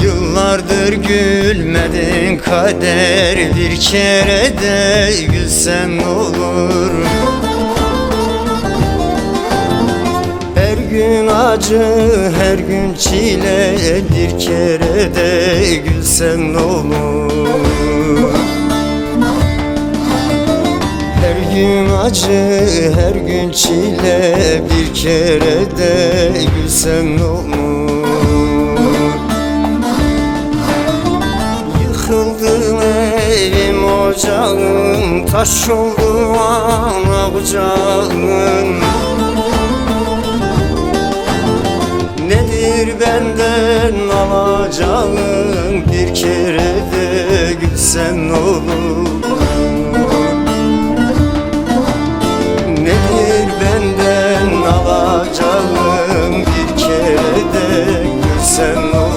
Yıllardır gülmedin kader, bir kere de gülsen ne olur? Her gün acı, her gün çile, bir kere de gülsen ne olur? Her gün acı, her gün çile, bir kere de gülsen ne olur? Yıkıldı evim ocağım, taş oldu ana kucağın. Nedir benden alacağın, bir kere de gülsen ne olur? Nedir benden alacağın, bir kere de gülsen ne olur?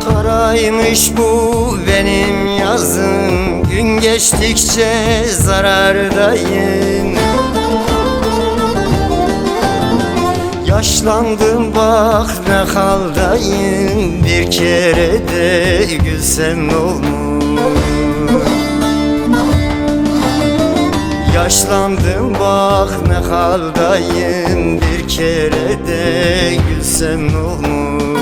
Karaymış bu benim yazım, gün geçtikçe zarardayım. Yaşlandım bak ne haldayım, bir kere de gülsem ne olur? Yaşlandım bak ne haldayım, bir kere de gülsem ne olur?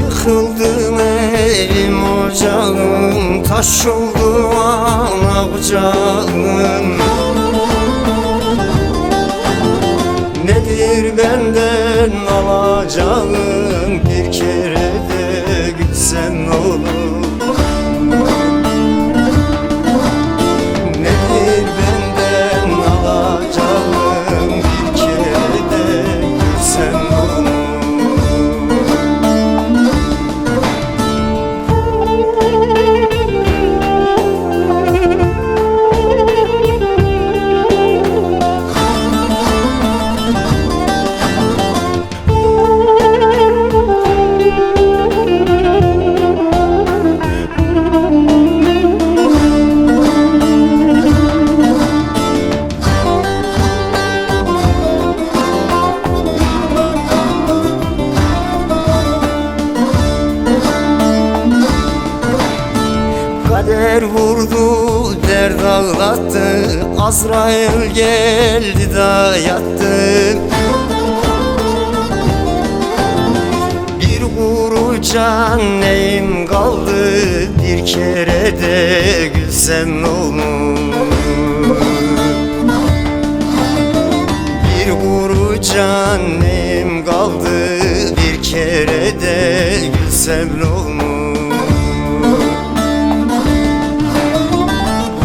Yıkıldım evim ocağım, taş oldu ana kucağım. Nedir benden alacağım, bir kere de gülsen ne olur? Nedir benden alacağım, bir kere de gülsen ne olur? Kader vurdu, dert ağlattı, Azrail geldi da yattı. Bir kuru can neyim kaldı, bir kere de gülsem ne olur? Bir kuru can neyim kaldı, bir kere de gülsem ne olur?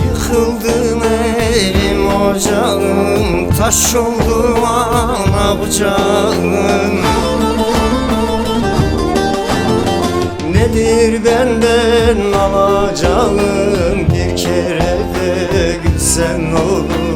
Yıkıldım evim ocağım, taş oldu ana kucağım. Nedir benden alacağım, bir kere de gülsen ne olur?